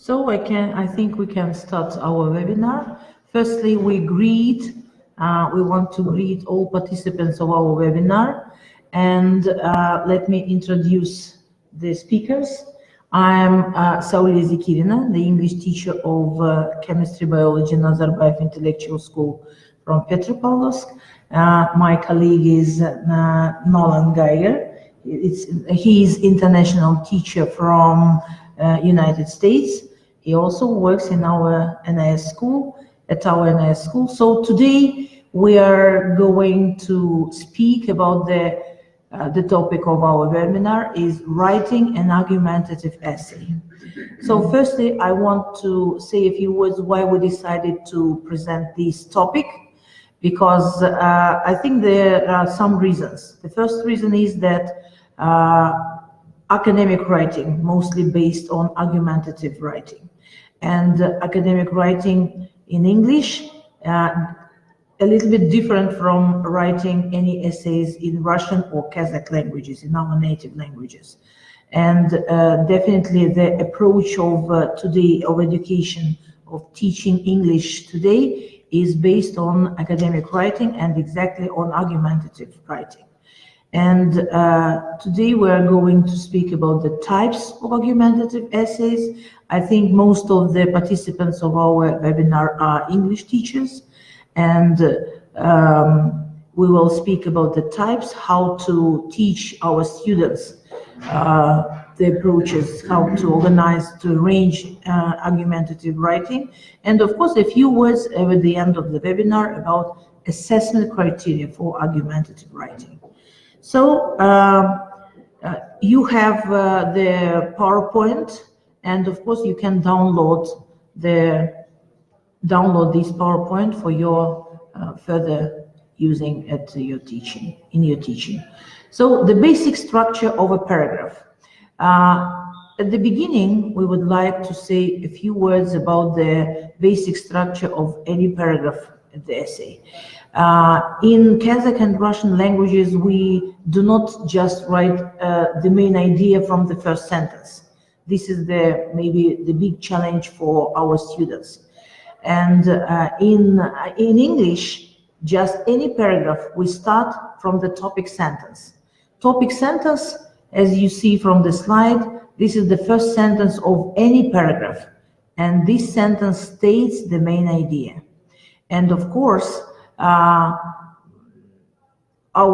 So I think we can start our webinar. Firstly, we want to greet all participants of our webinar, and let me introduce the speakers. I am Sауле Зикрина, the English teacher of Chemistry, Biology, Nazarbayev Intellectual School from Petropavlovsk. My colleague is Nolan Geiger. He is international teacher from United States. He also works in our NIS school, So today we are going to speak about the topic of our webinar is writing an argumentative essay. So firstly, I want to say a few words why we decided to present this topic, because I think there are some reasons. The first reason is that academic writing, mostly based on argumentative writing, and academic writing in English, a little bit different from writing any essays in Russian or Kazakh languages, in our native languages. And definitely the approach of today of education, of teaching English today, is based on academic writing and exactly on argumentative writing. And today we are going to speak about the types of argumentative essays. I think most of the participants of our webinar are English teachers, and we will speak about the types, how to teach our students the approaches, how to organize, to arrange argumentative writing, and of course a few words at the end of the webinar about assessment criteria for argumentative writing. So you have the PowerPoint, and of course you can download this PowerPoint for your further using at your teaching, in your teaching. So the basic structure of a paragraph. At the beginning, we would like to say a few words about the basic structure of any paragraph in the essay. In Kazakh and Russian languages, we do not just write the main idea from the first sentence. This is maybe the big challenge for our students. And in English, just any paragraph, we start from the topic sentence. Topic sentence, as you see from the slide, this is the first sentence of any paragraph. And this sentence states the main idea. And of course, our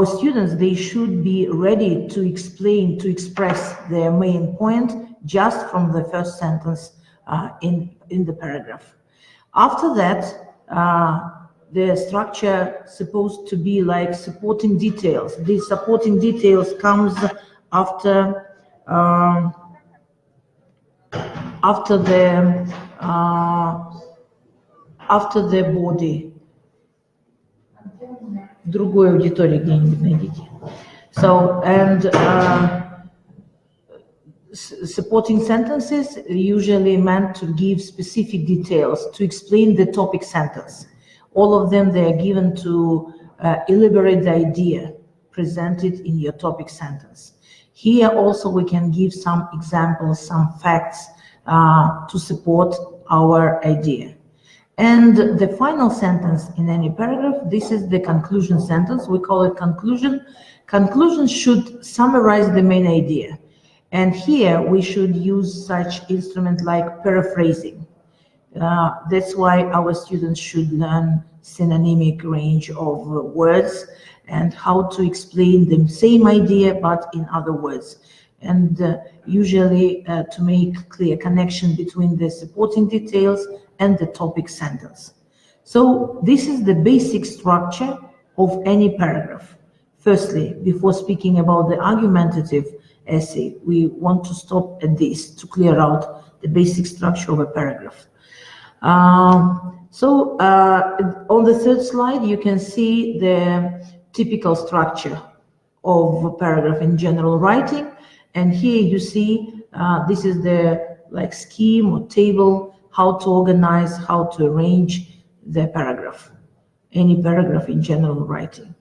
students, they should be ready to explain, to express their main point just from the first sentence in the paragraph. After that, the structure supposed to be like supporting details. These supporting details comes after the body. Другой аудитории где-нибудь найдите. So, and supporting sentences usually meant to give specific details, to explain the topic sentence. All of them, they are given to elaborate the idea presented in your topic sentence. Here also we can give some examples, some facts to support our idea. And the final sentence in any paragraph, this is the conclusion sentence. We call it conclusion. Conclusion should summarize the main idea. And here we should use such instrument like paraphrasing. That's why our students should learn synonymic range of words and how to explain the same idea but in other words. And usually to make clear connection between the supporting details and the topic sentence. So this is the basic structure of any paragraph. Firstly, before speaking about the argumentative essay, we want to stop at this to clear out the basic structure of a paragraph. On the third slide, you can see the typical structure of a paragraph in general writing. And here you see this is the scheme or table, how to organize, how to arrange the paragraph, any paragraph in general writing.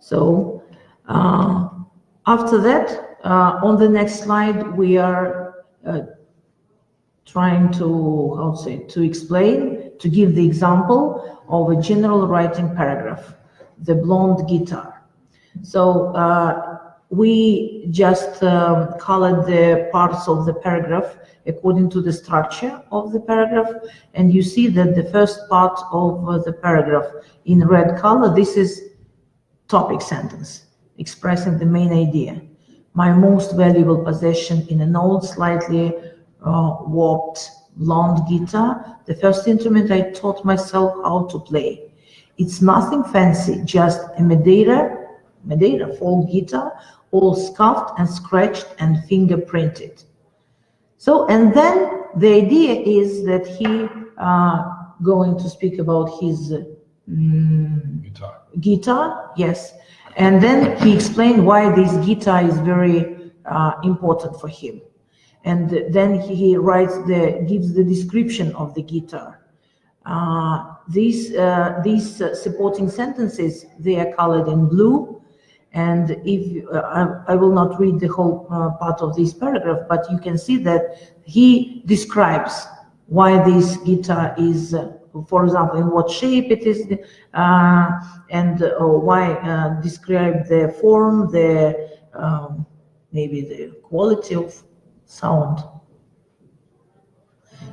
So after that, on the next slide, we are trying to, how to say, to explain, to give the example of a general writing paragraph, the blonde guitar. So we just colored the parts of the paragraph according to the structure of the paragraph, and you see that the first part of the paragraph in red color, this is topic sentence, expressing the main idea. My most valuable possession in an old, slightly warped blonde guitar, the first instrument I taught myself how to play. It's nothing fancy, just a Madeira folk guitar, all scuffed and scratched and fingerprinted. So, and then the idea is that he going to speak about his guitar, yes. And then he explained why this guitar is very important for him. And then he writes gives the description of the guitar. These supporting sentences, they are colored in blue. And if I will not read the whole part of this paragraph, but you can see that he describes why this guitar is, for example, in what shape it is, and why describe the form, the maybe the quality of sound.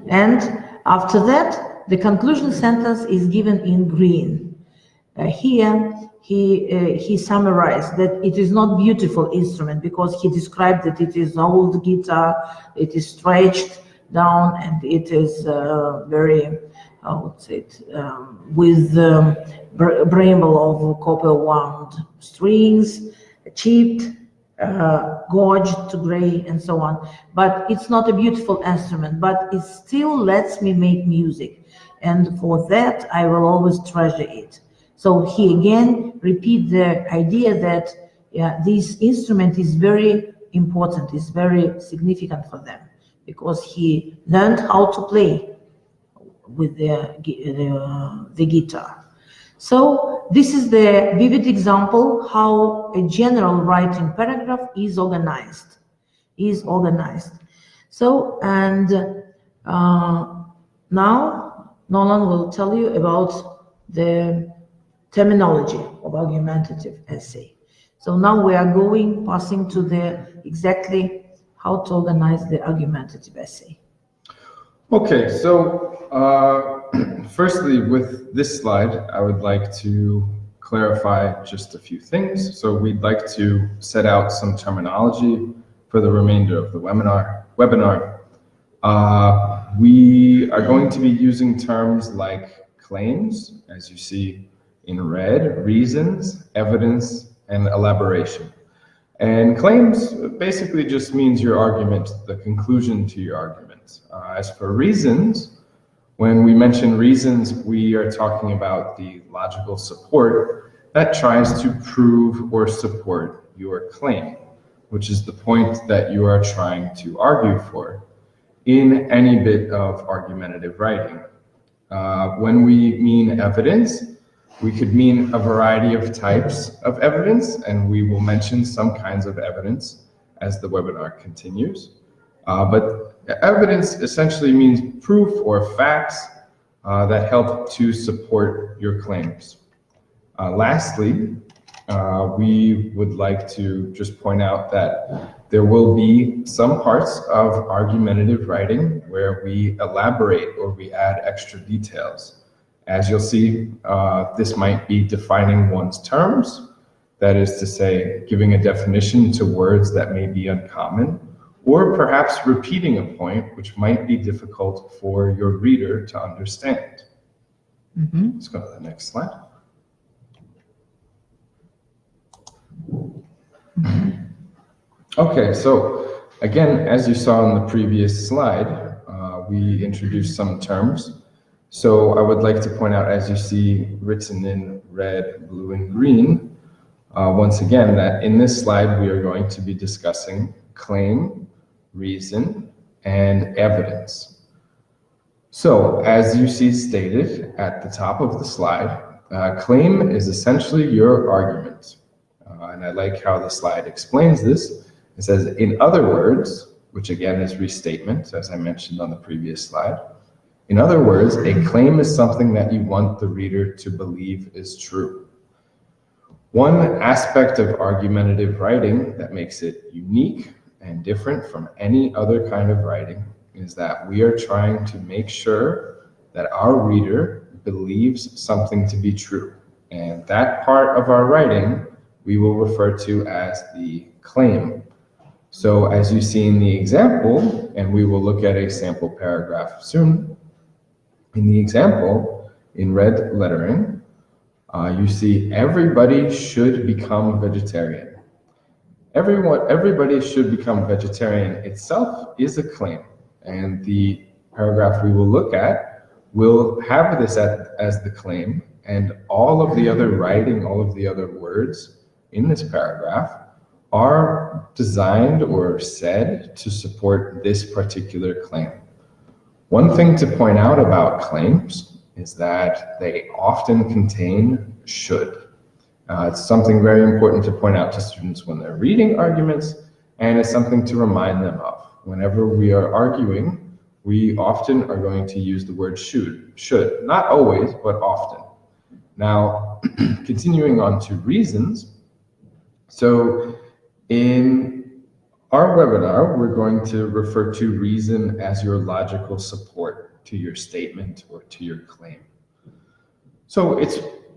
And after that, the conclusion sentence is given in green. Here, he summarized that it is not beautiful instrument because he described that it is old guitar, it is stretched down, and it is very, I would say it, with bramble of copper wound strings, chipped, gorged to gray, and so on. But it's not a beautiful instrument, but it still lets me make music, and for that I will always treasure it. So he again repeat the idea that this instrument is very important, is very significant for them, because he learned how to play with the guitar. So this is the vivid example how a general writing paragraph is organized. So, and now Nolan will tell you about the terminology of argumentative essay. So now we are passing to the exactly how to organize the argumentative essay. Okay, so firstly, with this slide, I would like to clarify just a few things. So we'd like to set out some terminology for the remainder of the webinar. We are going to be using terms like claims, as you see in red, reasons, evidence, and elaboration. And claims basically just means your argument, the conclusion to your argument. As for reasons, when we mention reasons, we are talking about the logical support that tries to prove or support your claim, which is the point that you are trying to argue for in any bit of argumentative writing. When we mean evidence, we could mean a variety of types of evidence, and we will mention some kinds of evidence as the webinar continues. But evidence essentially means proof or facts that help to support your claims. Lastly, we would like to just point out that there will be some parts of argumentative writing where we elaborate or we add extra details. As you'll see, this might be defining one's terms, that is to say, giving a definition to words that may be uncommon, or perhaps repeating a point which might be difficult for your reader to understand. Let's go to the next slide. Okay, so again, as you saw in the previous slide, we introduced some terms. So I would like to point out, as you see written in red, blue, and green, once again, that in this slide we are going to be discussing claim, reason, and evidence. So as you see stated at the top of the slide, claim is essentially your argument. And I like how the slide explains this. It says, in other words, which again is restatement, as I mentioned on the previous slide. In other words, a claim is something that you want the reader to believe is true. One aspect of argumentative writing that makes it unique and different from any other kind of writing is that we are trying to make sure that our reader believes something to be true. And that part of our writing we will refer to as the claim. So as you see in the example, and we will look at a sample paragraph soon, in the example, in red lettering, you see everybody should become vegetarian. Everybody should become vegetarian itself is a claim. And the paragraph we will look at will have this as the claim, and all of the other writing, all of the other words in this paragraph are designed or said to support this particular claim. One thing to point out about claims is that they often contain should. It's something very important to point out to students when they're reading arguments, and it's something to remind them of. Whenever we are arguing, we often are going to use the word should. Not always, but often. Now, continuing on to reasons. So in our webinar, we're going to refer to reason as your logical support to your statement or to your claim. So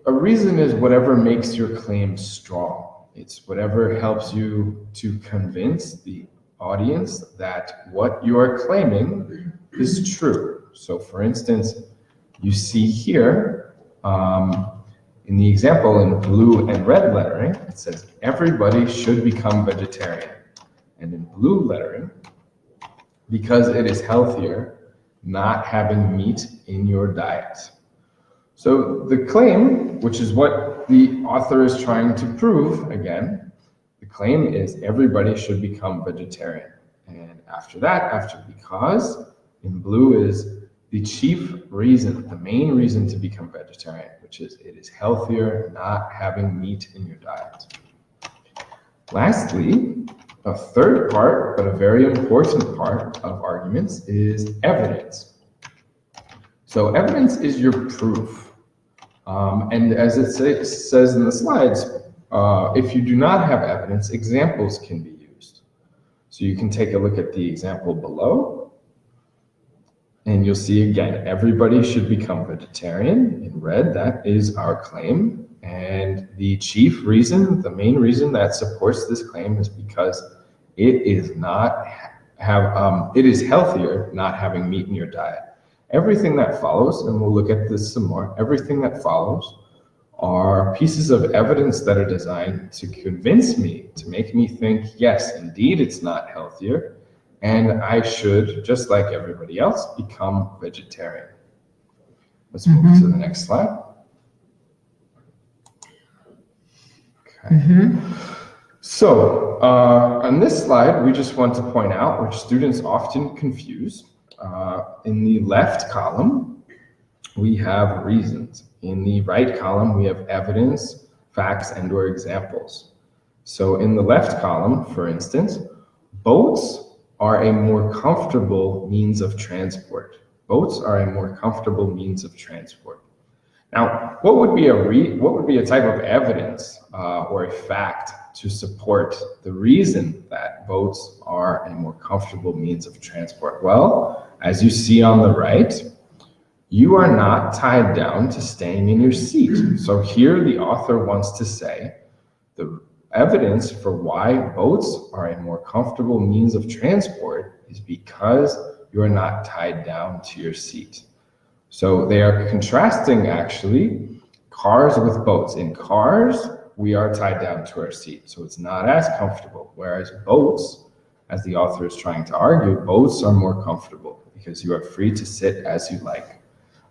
a reason is whatever makes your claim strong. It's whatever helps you to convince the audience that what you are claiming is true. So for instance, you see here, in the example in blue and red lettering, it says everybody should become vegetarian. And in blue lettering, because it is healthier not having meat in your diet. So the claim, which is what the author is trying to prove, again, the claim is everybody should become vegetarian. And after that, after because, in blue is the chief reason, the main reason to become vegetarian, which is it is healthier not having meat in your diet. Lastly, a third part, but a very important part of arguments is evidence. So evidence is your proof. And as it says in the slides, if you do not have evidence, examples can be used. So you can take a look at the example below, and you'll see again, everybody should become vegetarian. In red, that is our claim. And the chief reason, the main reason that supports this claim is because it is healthier not having meat in your diet. Everything that follows, and we'll look at this some more, everything that follows are pieces of evidence that are designed to convince me, to make me think, yes, indeed, it's not healthier, and I should, just like everybody else, become vegetarian. Let's move to the next slide. Okay. So on this slide, we just want to point out, which students often confuse, in the left column, we have reasons. In the right column, we have evidence, facts, and/or examples. So in the left column, for instance, boats are a more comfortable means of transport. Boats are a more comfortable means of transport. Now, what would be a type of evidence or a fact to support the reason that boats are a more comfortable means of transport? Well, as you see on the right, you are not tied down to staying in your seat. So here the author wants to say the evidence for why boats are a more comfortable means of transport is because you are not tied down to your seat. So they are contrasting actually cars with boats. In cars, we are tied down to our seat, so it's not as comfortable. Whereas boats, as the author is trying to argue, boats are more comfortable because you are free to sit as you like.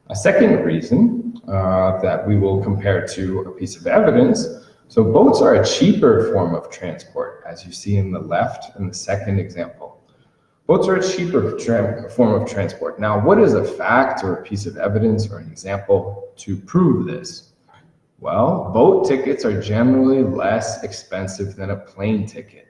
A second reason that we will compare to a piece of evidence, so boats are a cheaper form of transport, as you see in the left in the second example. Boats are a cheaper form of transport. Now, what is a fact or a piece of evidence or an example to prove this? Well, boat tickets are generally less expensive than a plane ticket.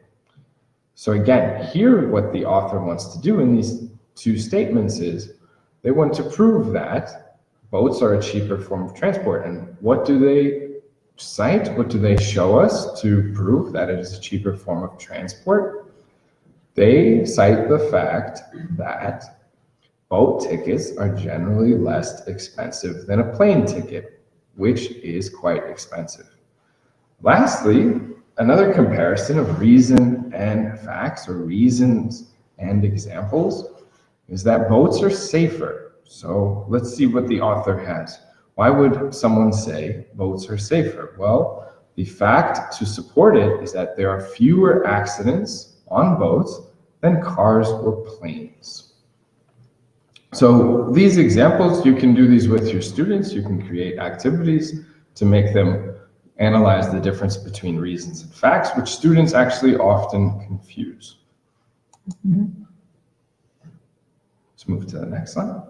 So again, here what the author wants to do in these two statements is they want to prove that boats are a cheaper form of transport. And what do they cite? What do they show us to prove that it is a cheaper form of transport? They cite the fact that boat tickets are generally less expensive than a plane ticket, which is quite expensive. Lastly, another comparison of reason and facts, or reasons and examples, is that boats are safer. So let's see what the author has. Why would someone say boats are safer? Well, the fact to support it is that there are fewer accidents on boats than cars or planes. So these examples, you can do these with your students. You can create activities to make them analyze the difference between reasons and facts, which students actually often confuse. Let's move to the next slide.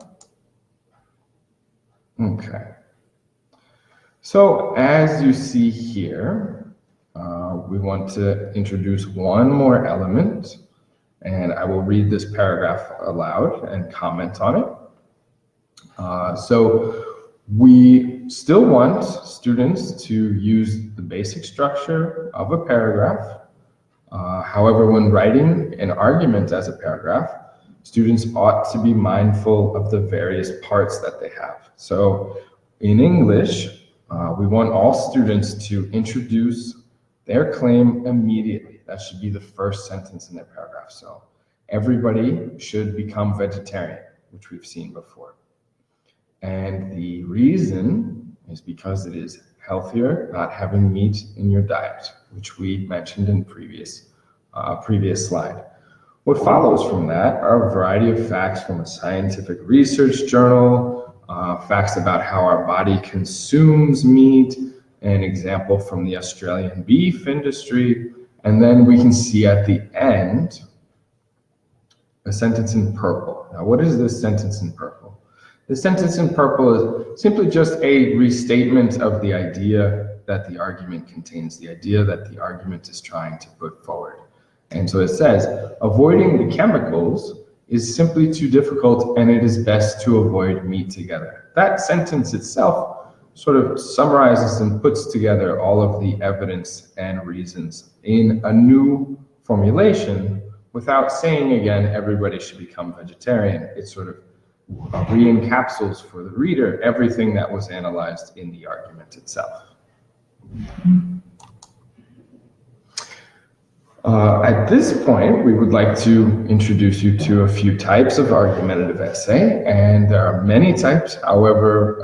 Okay. So as you see here, we want to introduce one more element, and I will read this paragraph aloud and comment on it. So we still want students to use the basic structure of a paragraph. However, when writing an argument as a paragraph, students ought to be mindful of the various parts that they have. So in English, we want all students to introduce their claim immediately. That should be the first sentence in their paragraph. So everybody should become vegetarian, which we've seen before. And the reason is because it is healthier not having meat in your diet, which we mentioned in previous slide. What follows from that are a variety of facts from a scientific research journal, facts about how our body consumes meat, an example from the Australian beef industry, and then we can see at the end a sentence in purple. Now, what is this sentence in purple? The sentence in purple is simply just a restatement of the idea that the argument contains, the idea that the argument is trying to put forward. And so it says, avoiding the chemicals is simply too difficult, and it is best to avoid meat together. That sentence itself sort of summarizes and puts together all of the evidence and reasons in a new formulation without saying again, everybody should become vegetarian. It sort of re-encapsulates for the reader everything that was analyzed in the argument itself. At this point, we would like to introduce you to a few types of argumentative essay, and there are many types. However,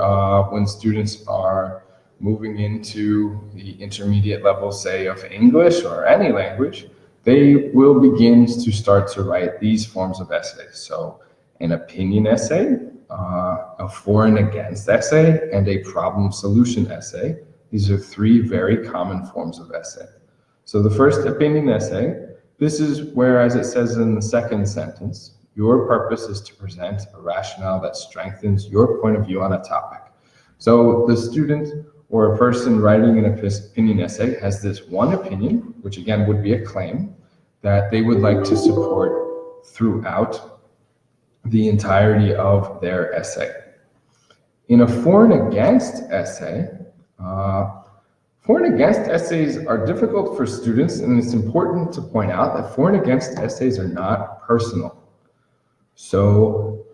when students are moving into the intermediate level, say, of English or any language, they will begin to start to write these forms of essays. So an opinion essay, a for and against essay, and a problem solution essay. These are three very common forms of essay. So the first opinion essay, this is where, as it says in the second sentence, your purpose is to present a rationale that strengthens your point of view on a topic. So the student or a person writing an opinion essay has this one opinion, which again would be a claim, that they would like to support throughout the entirety of their essay. In a for and against essay, for and against essays are difficult for students, and it's important to point out that for and against essays are not personal. So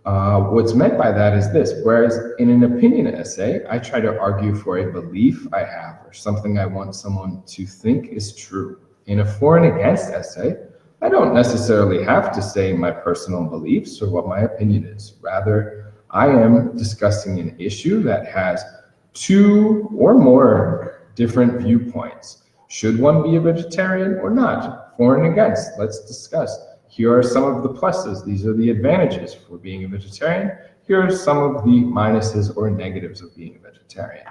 what's meant by that is this: whereas in an opinion essay, I try to argue for a belief I have or something I want someone to think is true. In a for and against essay, I don't necessarily have to say my personal beliefs or what my opinion is. Rather, I am discussing an issue that has two or more different viewpoints. Should one be a vegetarian or not? For and against, let's discuss. Here are some of the pluses. These are the advantages for being a vegetarian. Here are some of the minuses or negatives of being a vegetarian.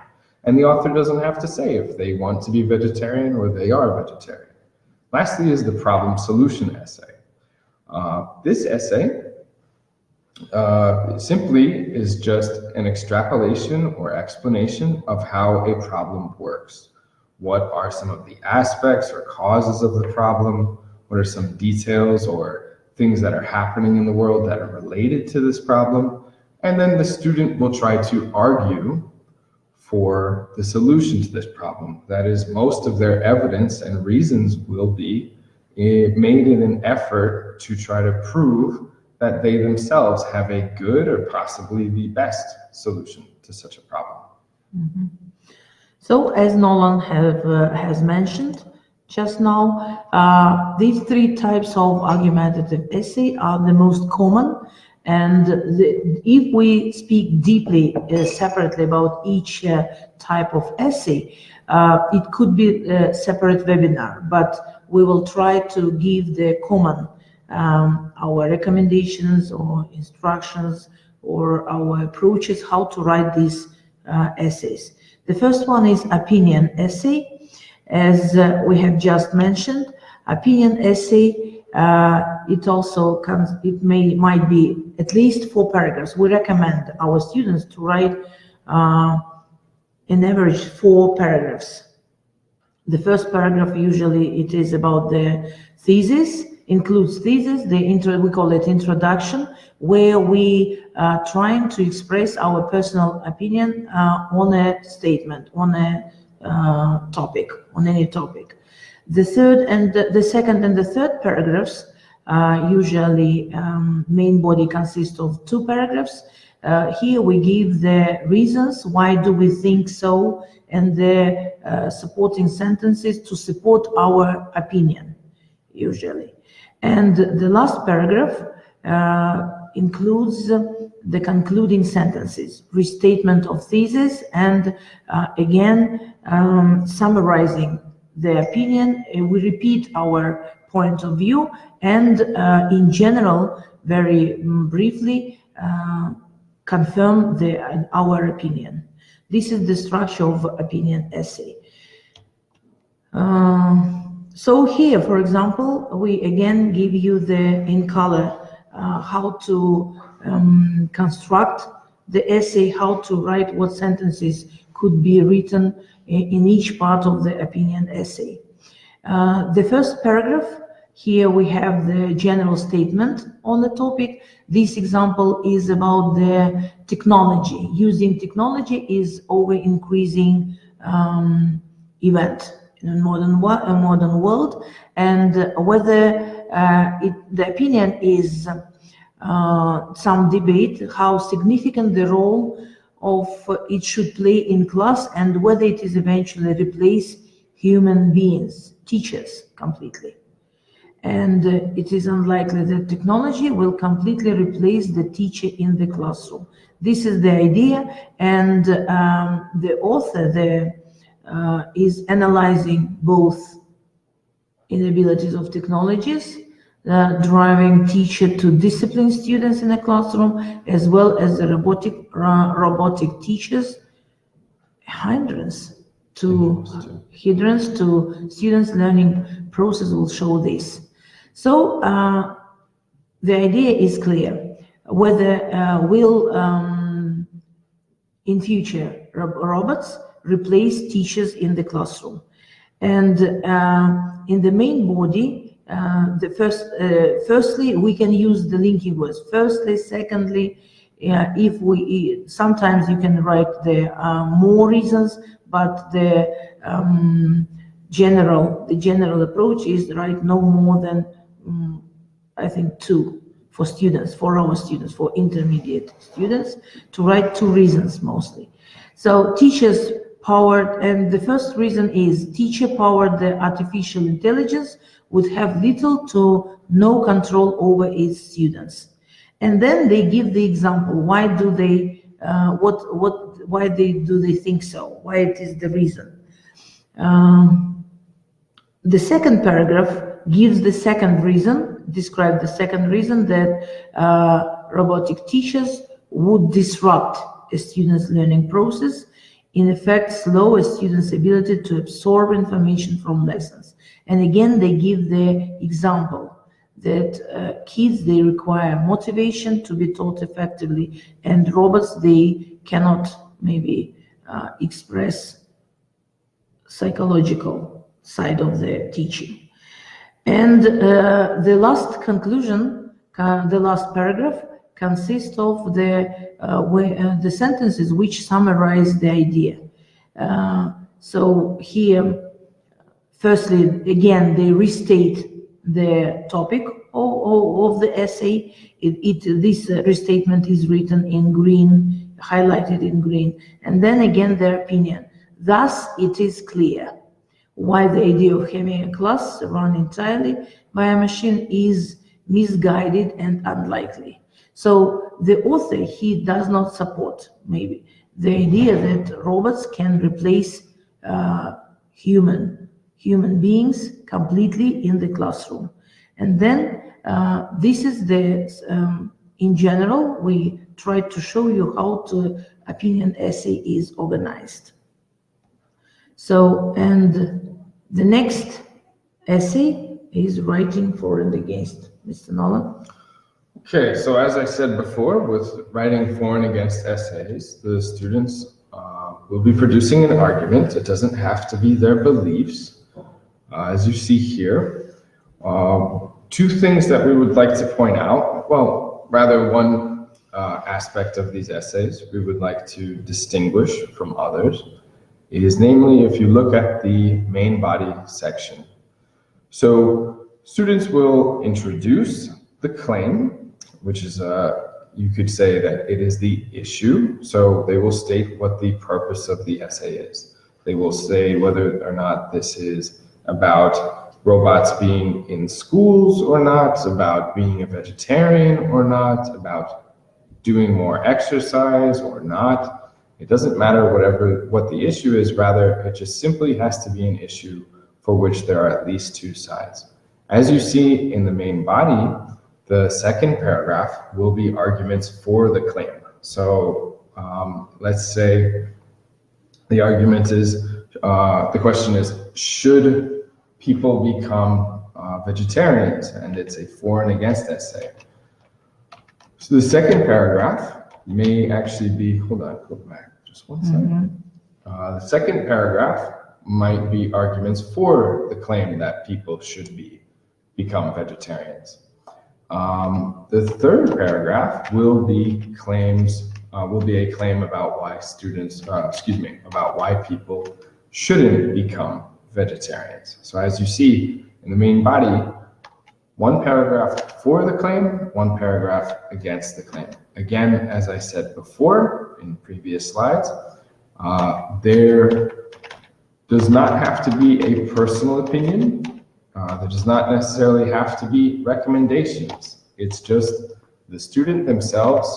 And the author doesn't have to say if they want to be vegetarian or they are vegetarian. Lastly is the problem solution essay. This essay simply is just an extrapolation or explanation of how a problem works. What are some of the aspects or causes of the problem? what are some details or things that are happening in the world that are related to this problem. And then the student will try to argue for the solution to this problem. That is, most of their evidence and reasons will be made in an effort to try to prove that they themselves have a good or possibly the best solution to such a problem. Mm-hmm. So, as Nolan has mentioned just now, these three types of argumentative essay are the most common. And if we speak deeply, separately about each type of essay, it could be a separate webinar, but we will try to give the common, our recommendations or instructions or our approaches how to write these essays. The first one is opinion essay. As we have just mentioned, opinion essay, might be at least 4 paragraphs. We recommend our students to write an average 4 paragraphs. The first paragraph, usually it is about the thesis, includes thesis, we call it introduction, where we are trying to express our personal opinion on a statement, on a topic, on any topic. The second and the third paragraphs, usually main body consists of 2 paragraphs. Here we give the reasons, why do we think so, and the supporting sentences to support our opinion, usually. And the last paragraph includes the concluding sentences, restatement of thesis, and again, summarizing the opinion. We repeat our point of view and in general, very briefly, confirm our opinion. This is the structure of opinion essay. So here, for example, we again give you in color how to construct the essay, how to write, what sentences could be written in each part of the opinion essay. The first paragraph, here we have the general statement on the topic. This example is about the technology. Using technology is over increasing event in a modern world, and whether the opinion is some debate how significant the role of it should play in class, and whether it is eventually replace human beings, teachers, completely. And it is unlikely that technology will completely replace the teacher in the classroom. This is the idea, and the author is analyzing both inabilities of technologies, driving teacher to discipline students in a classroom, as well as the robotic teachers, hindrance to students' learning process will show this. So the idea is clear. Whether will in future robots replace teachers in the classroom, and in the main body, firstly we can use the linking words. Firstly, secondly, if we sometimes you can write the more reasons, but the general approach is write no more than I think 2 for students, for our students, for intermediate students, to write 2 reasons mostly. So teachers powered, and the first reason is teacher powered the artificial intelligence would have little to no control over its students. And then they give the example, why do they do they think so? Why it is the reason? The second paragraph gives the second reason, describe the second reason that robotic teachers would disrupt a student's learning process, in effect slow a student's ability to absorb information from lessons. And again, they give the example that kids, they require motivation to be taught effectively, and robots, they cannot maybe express psychological side of the teaching. And the last conclusion, the last paragraph, consists of the sentences which summarize the idea. So here, firstly, again, they restate the topic of the essay. This restatement is written in green, highlighted in green, and then again their opinion. Thus, it is clear why the idea of having a class run entirely by a machine is misguided and unlikely. So the author, he does not support maybe the idea that robots can replace human beings completely in the classroom. And then this is the, in general, we try to show you how the opinion essay is organized. So, and the next essay is writing for and against. Mr. Nolan? Okay, so as I said before, with writing for and against essays, the students will be producing an argument. It doesn't have to be their beliefs. As you see here, two things that we would like to point out. Well, rather one aspect of these essays we would like to distinguish from others is namely if you look at the main body section. So students will introduce the claim, which is you could say that it is the issue. So they will state what the purpose of the essay is. They will say whether or not this is about robots being in schools or not, about being a vegetarian or not, about doing more exercise or not. It doesn't matter what the issue is, rather it just simply has to be an issue for which there are at least two sides. As you see in the main body, the second paragraph will be arguments for the claim. So let's say the argument is, the question is, should people become vegetarians? And it's a for and against essay. So the second paragraph may actually be, hold on, go back just one second. The second paragraph might be arguments for the claim that people should become vegetarians. The third paragraph will be a claim about why about why people shouldn't become vegetarians. So as you see in the main body, one paragraph for the claim, one paragraph against the claim. Again, as I said before in previous slides, there does not have to be a personal opinion. There does not necessarily have to be recommendations. It's just the student themselves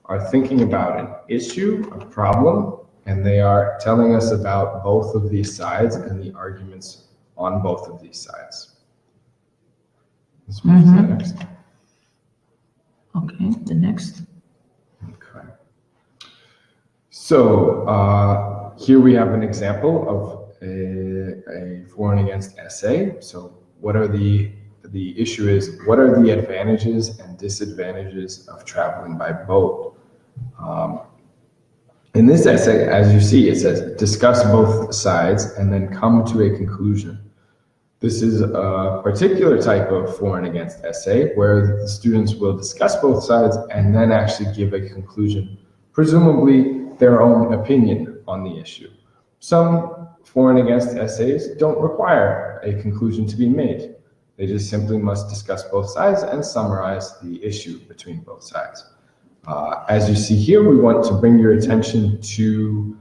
are thinking about an issue, a problem, and they are telling us about both of these sides and the arguments on both of these sides. Let's move to the next. Okay, the next. Okay. So here we have an example of a for and against essay. So what are the issue is, what are the advantages and disadvantages of traveling by boat? In this essay, as you see, it says, discuss both sides and then come to a conclusion. This is a particular type of for and against essay where the students will discuss both sides and then actually give a conclusion, presumably their own opinion on the issue. Some for and against essays don't require a conclusion to be made. They just simply must discuss both sides and summarize the issue between both sides. As you see here, we want to bring your attention to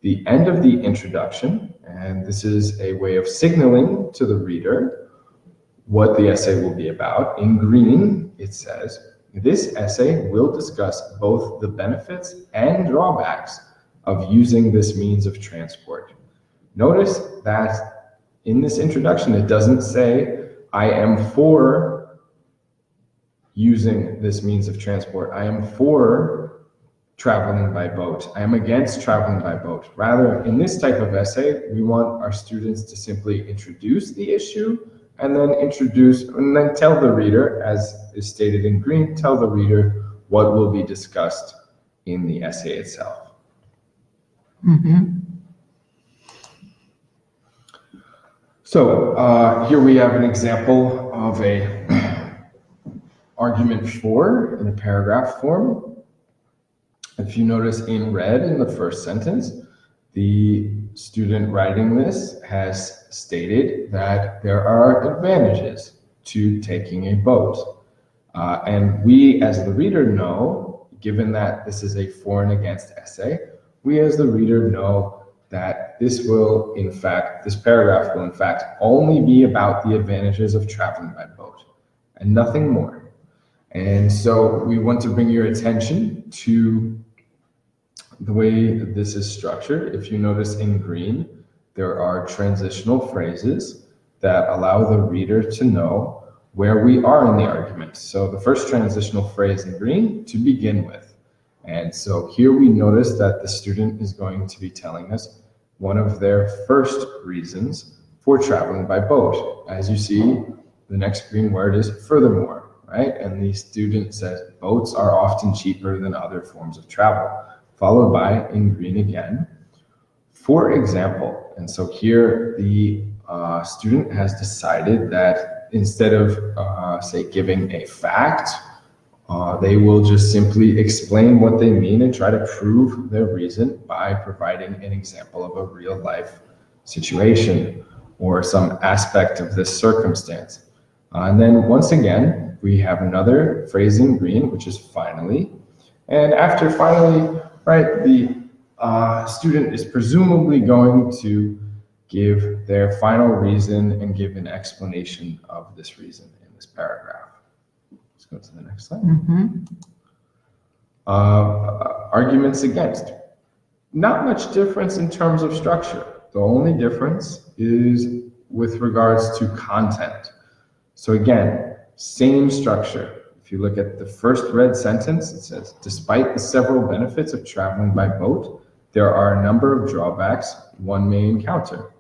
the end of the introduction, and this is a way of signaling to the reader what the essay will be about. In green, it says, this essay will discuss both the benefits and drawbacks of using this means of transport. Notice that in this introduction, it doesn't say, I am for using this means of transport. I am for traveling by boat. I am against traveling by boat. Rather, in this type of essay, we want our students to simply introduce the issue and then tell the reader, as is stated in green, tell the reader what will be discussed in the essay itself. So here we have an example of a argument for in a paragraph form. If you notice in red in the first sentence, the student writing this has stated that there are advantages to taking a boat. And we as the reader know, given that this is a for and against essay, we as the reader know that this paragraph will in fact only be about the advantages of traveling by boat and nothing more. And so we want to bring your attention to the way this is structured. If you notice in green, there are transitional phrases that allow the reader to know where we are in the argument. So the first transitional phrase in green, to begin with. And so here we notice that the student is going to be telling us one of their first reasons for traveling by boat. As you see, the next green word is furthermore, right? And the student says boats are often cheaper than other forms of travel, followed by, in green again, for example. And so here the student has decided that instead of, say, giving a fact, they will just simply explain what they mean and try to prove their reason by providing an example of a real life situation or some aspect of this circumstance. And then once again, we have another phrase in green, which is finally. And after finally, right, the student is presumably going to give their final reason and give an explanation of this reason in this paragraph. Let's go to the next slide. Arguments against. Not much difference in terms of structure. The only difference is with regards to content. So again, same structure. If you look at the first red sentence, it says, despite the several benefits of traveling by boat, there are a number of drawbacks one may encounter.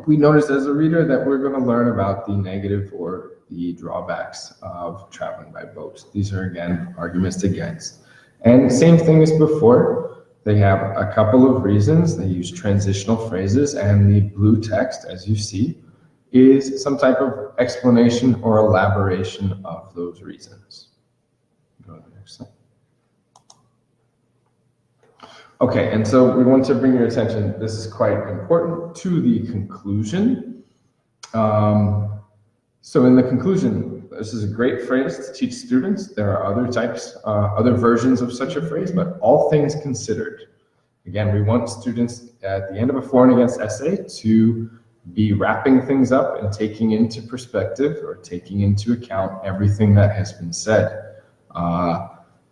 We notice as a reader that we're going to learn about the negative or the drawbacks of traveling by boat. These are, again, arguments against. And same thing as before, they have a couple of reasons. They use transitional phrases, and the blue text, as you see, is some type of explanation or elaboration of those reasons. Go to the next slide. Okay, and so we want to bring your attention, this is quite important, to the conclusion. So in the conclusion, this is a great phrase to teach students. There are other types, other versions of such a phrase, but all things considered. Again, we want students at the end of a for and against essay to be wrapping things up and taking into perspective or taking into account everything that has been said.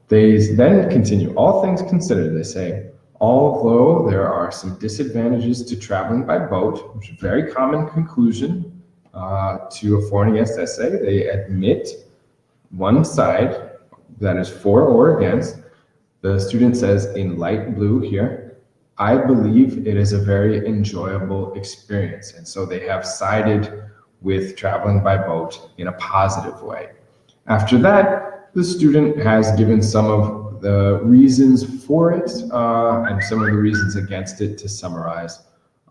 They then continue, all things considered, they say, although there are some disadvantages to traveling by boat, which is a very common conclusion to a for and against essay, they admit one side that is for or against. The student says in light blue here, I believe it is a very enjoyable experience. And so they have sided with traveling by boat in a positive way. After that, the student has given some of the reasons for it and some of the reasons against it to summarize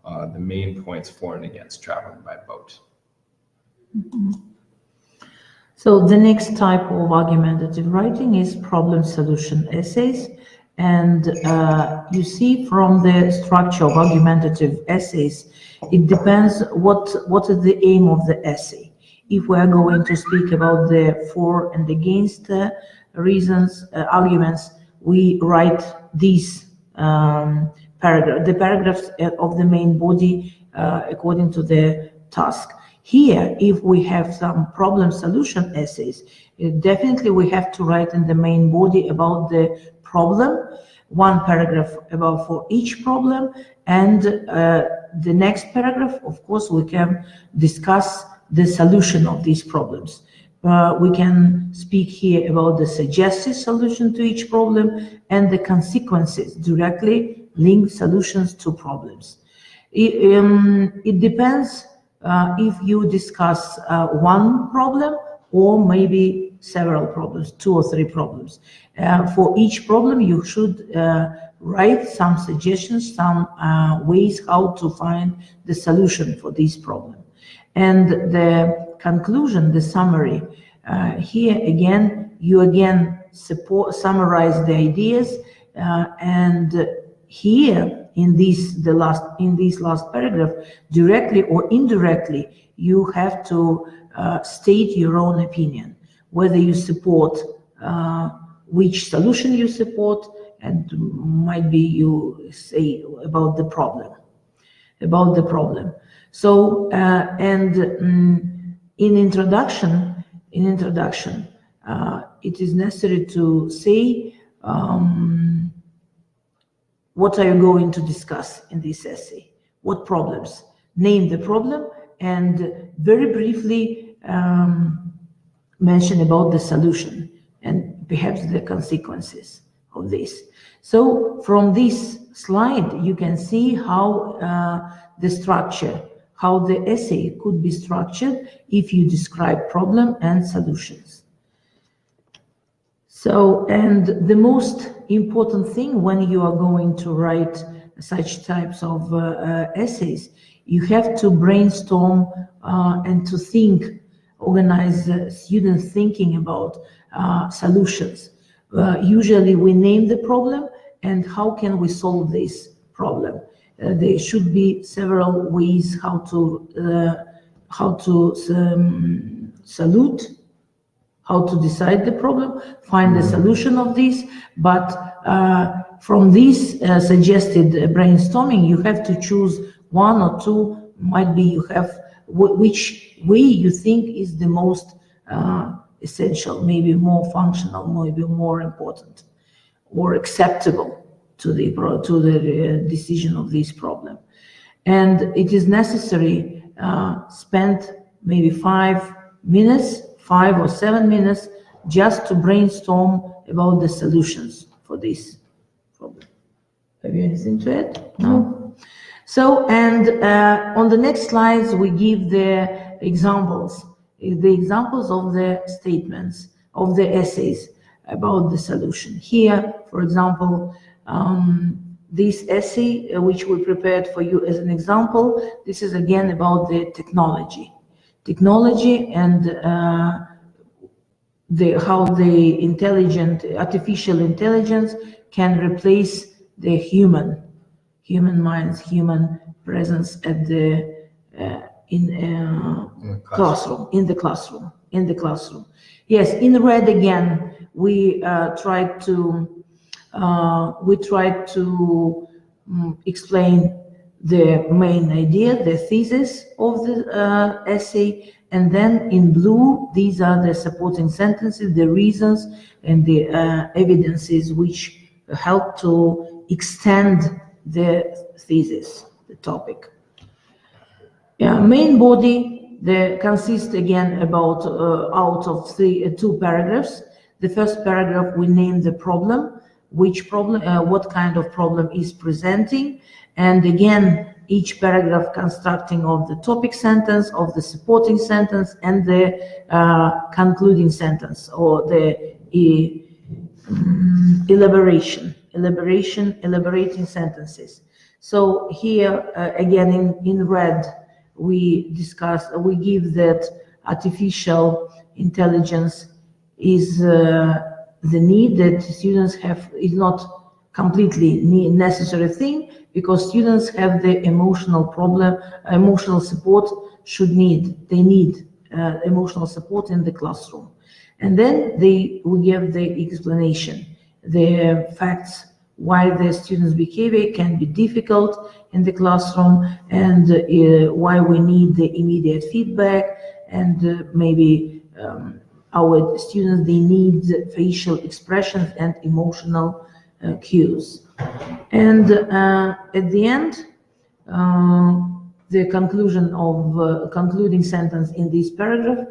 the main points for and against traveling by boat. So the next type of argumentative writing is problem solution essays. And you see from the structure of argumentative essays, it depends what is the aim of the essay. If we are going to speak about the for and against reasons, arguments, we write these the paragraphs of the main body according to the task. Here, if we have some problem solution essays, definitely we have to write in the main body about the problem, one paragraph about for each problem, and the next paragraph, of course, we can discuss the solution of these problems. We can speak here about the suggested solution to each problem and the consequences, directly linked solutions to problems. It depends if you discuss one problem or maybe several problems, 2 or 3 problems. For each problem, you should write some suggestions, some ways how to find the solution for this problem. And the conclusion, the summary, here again, you summarize the ideas, and here in this last paragraph, directly or indirectly, you have to state your own opinion, whether you support which solution you support, and might be you say about the problem. So in introduction, it is necessary to say what are you going to discuss in this essay, what problems, name the problem, and very briefly mention about the solution and perhaps the consequences of this. So from this slide, you can see how the structure, how the essay could be structured if you describe problem and solutions. So, and the most important thing when you are going to write such types of essays, you have to brainstorm and to think, organize students thinking about solutions. Usually we name the problem and how can we solve this problem. There should be several ways how to decide the problem, find the solution of this. But from this suggested brainstorming, you have to choose one or two. Might be you have which way you think is the most essential, maybe more functional, maybe more important or acceptable to the decision of this problem. And it is necessary spend maybe 5 or 7 minutes just to brainstorm about the solutions for this problem. Have you anything to add? No? So, and on the next slides, we give the examples of the statements, of the essays about the solution. Here, for example, this essay, which we prepared for you as an example, this is again about the technology and how the artificial intelligence can replace the human minds, human presence at the in the classroom. Yes, in red again, we tried to explain the main idea, the thesis of the essay, and then in blue, these are the supporting sentences, the reasons and the evidences which help to extend the thesis, the topic. Main body consists again about out of two paragraphs. The first paragraph we name the problem, what kind of problem is presenting, and again each paragraph constructing of the topic sentence, of the supporting sentence, and the concluding sentence, or the elaborating sentences. So here again in red we give that artificial intelligence is the need that students have, is not completely necessary thing, because students have the emotional support they need emotional support in the classroom. And then we give the explanation, the facts why the students' behavior can be difficult in the classroom, and why we need the immediate feedback, and maybe our students, they need facial expressions and emotional cues. And at the end, the concluding sentence in this paragraph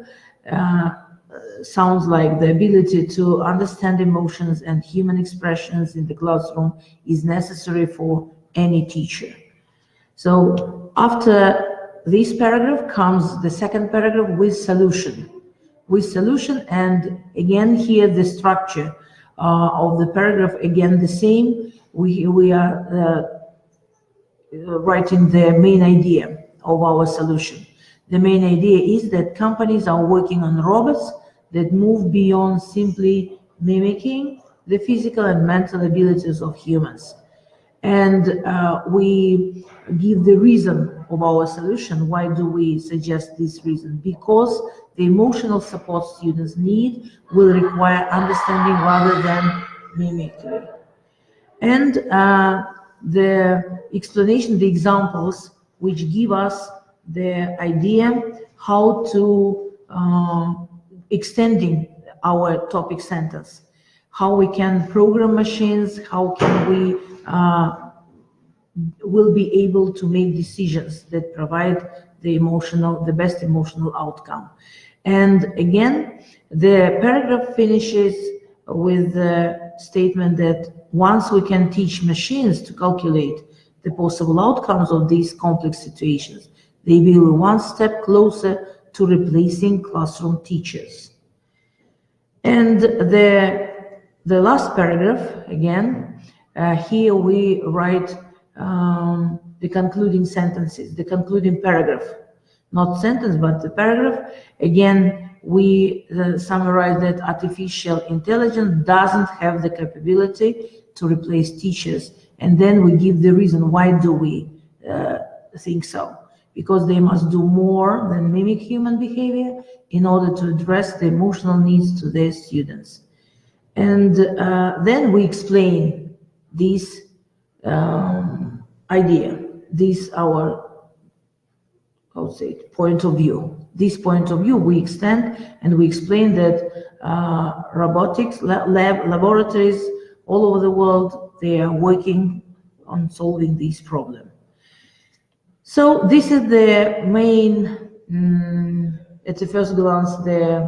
sounds like the ability to understand emotions and human expressions in the classroom is necessary for any teacher. So after this paragraph comes the second paragraph with solution, and again here the structure of the paragraph, again the same. we are writing the main idea of our solution. The main idea is that companies are working on robots that move beyond simply mimicking the physical and mental abilities of humans. And we give the reason of our solution. Why do we suggest this reason? Because the emotional support students need will require understanding rather than mimicry. And the explanation, the examples, which give us the idea how to extending our topic sentence, how we can program machines, how can we will be able to make decisions that provide the best emotional outcome. And again, the paragraph finishes with the statement that once we can teach machines to calculate the possible outcomes of these complex situations, they will be one step closer to replacing classroom teachers. And the last paragraph, again, here we write the concluding sentences, the concluding paragraph, not sentence, but the paragraph. Again, we summarize that artificial intelligence doesn't have the capability to replace teachers. And then we give the reason why do we think so. Because they must do more than mimic human behavior in order to address the emotional needs to their students. And then we explain this idea, this our, I would say, point of view. This point of view we extend and we explain that robotics laboratories all over the world, they are working on solving this problem. So this is the main, at the first glance, the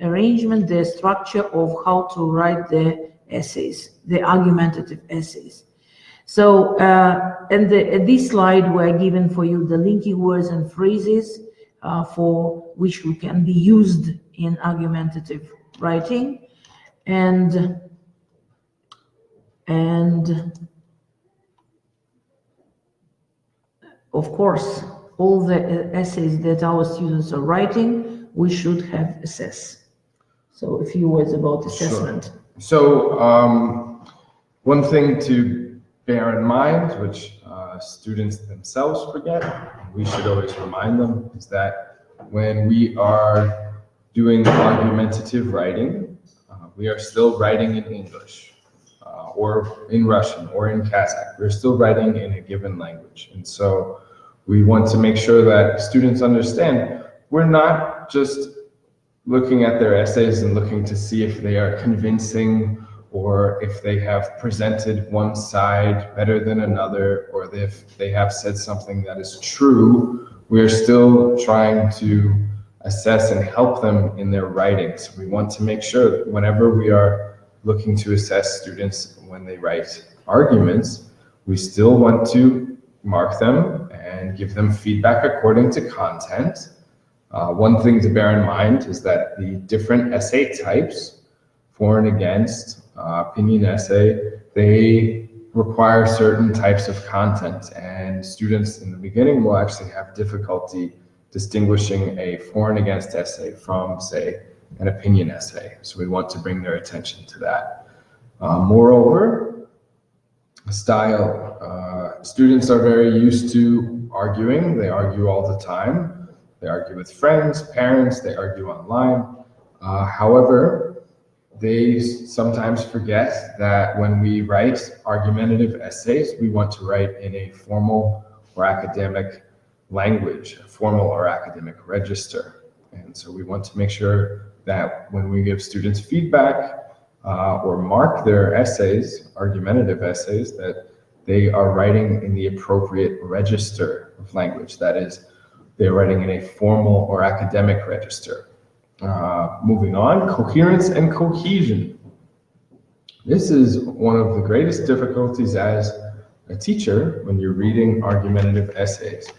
arrangement, the structure of how to write the essays, the argumentative essays. So, and this slide we're given for you the linking words and phrases for which can be used in argumentative writing, and of course, all the essays that our students are writing, we should have assess. So a few words about assessment. Sure. So one thing to bear in mind, which students themselves forget, and we should always remind them, is that when we are doing argumentative writing, we are still writing in English. Or in Russian, or in Kazakh. We're still writing in a given language. And so we want to make sure that students understand we're not just looking at their essays and looking to see if they are convincing or if they have presented one side better than another, or if they have said something that is true. We are still trying to assess and help them in their writing. So we want to make sure that whenever we are looking to assess students when they write arguments, we still want to mark them and give them feedback according to content. One thing to bear in mind is that the different essay types, for and against, opinion essay, they require certain types of content, and students in the beginning will actually have difficulty distinguishing a for and against essay from, say, an opinion essay. So we want to bring their attention to that. Moreover, style. Students are very used to arguing. They argue all the time. They argue with friends, parents, they argue online. However, they sometimes forget that when we write argumentative essays, we want to write in a formal or academic language, a formal or academic register. And so we want to make sure that when we give students feedback or mark their essays, argumentative essays, that they are writing in the appropriate register of language. That is, they're writing in a formal or academic register. Moving on, coherence and cohesion. This is one of the greatest difficulties as a teacher when you're reading argumentative essays.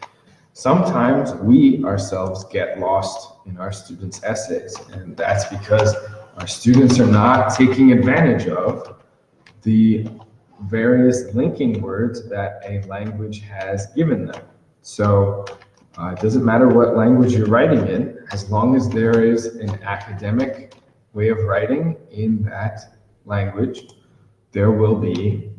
Sometimes we ourselves get lost in our students' essays, and that's because our students are not taking advantage of the various linking words that a language has given them. So it doesn't matter what language you're writing in, as long as there is an academic way of writing in that language, there will be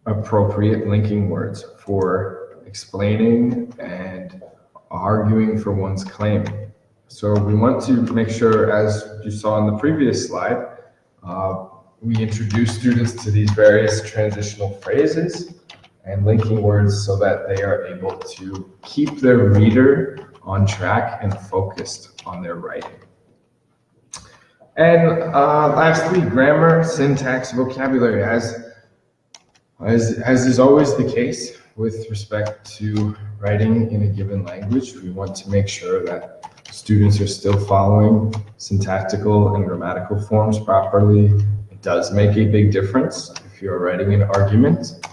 appropriate linking words for explaining and arguing for one's claim. So we want to make sure, as you saw in the previous slide, we introduce students to these various transitional phrases and linking words so that they are able to keep their reader on track and focused on their writing. And lastly, grammar, syntax, vocabulary. As is always the case with respect to writing in a given language, we want to make sure that students are still following syntactical and grammatical forms properly. It does make a big difference if you're writing an argument.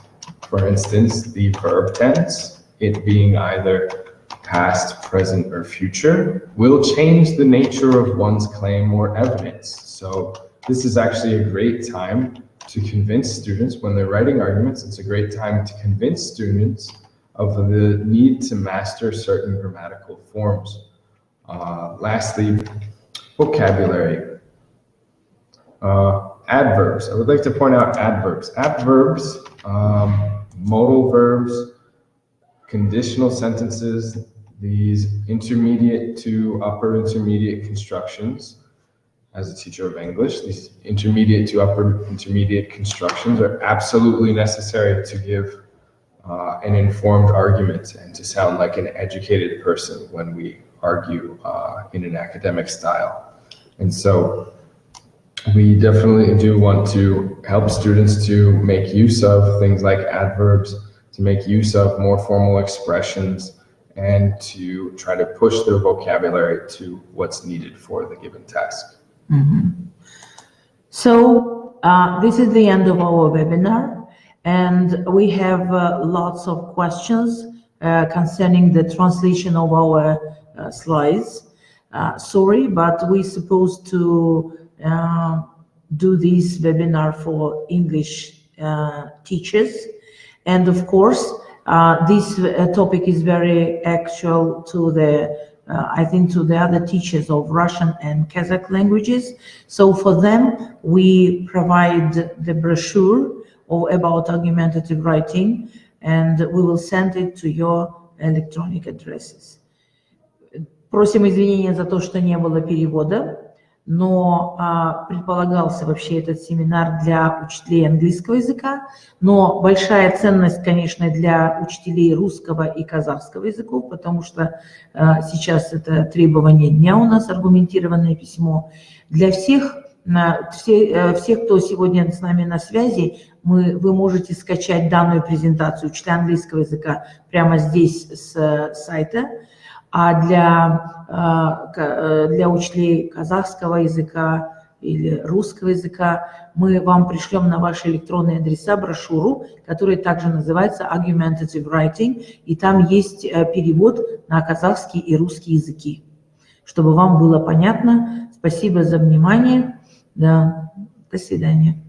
For instance, the verb tense, it being either past, present, or future, will change the nature of one's claim or evidence. So this is actually a great time to convince students when they're writing arguments. It's a great time to convince students of the need to master certain grammatical forms. Lastly, vocabulary. Adverbs. I would like to point out adverbs. Adverbs, modal verbs, conditional sentences, these intermediate to upper intermediate constructions. As a teacher of English, these intermediate to upper intermediate constructions are absolutely necessary to give an informed argument and to sound like an educated person when we argue in an academic style. And so we definitely do want to help students to make use of things like adverbs, to make use of more formal expressions, and to try to push their vocabulary to what's needed for the given task. So this is the end of our webinar, and we have lots of questions concerning the translation of our slides. Sorry, but we're supposed to do this webinar for English teachers, and of course this topic is very actual to the I think to the other teachers of Russian and Kazakh languages. So for them, we provide the brochure about argumentative writing, and we will send it to your electronic addresses. Просим извинения за то, что не было перевода, но предполагался вообще этот семинар для учителей английского языка, но большая ценность, конечно, для учителей русского и казахского языков, потому что сейчас это требование дня у нас, аргументированное письмо. Для всех, кто сегодня с нами на связи, вы можете скачать данную презентацию учителя английского языка прямо здесь с сайта. А для учителей казахского языка или русского языка мы вам пришлем на ваши электронные адреса брошюру, которая также называется argumentative writing, и там есть перевод на казахский и русский языки, чтобы вам было понятно. Спасибо за внимание. Да, до свидания.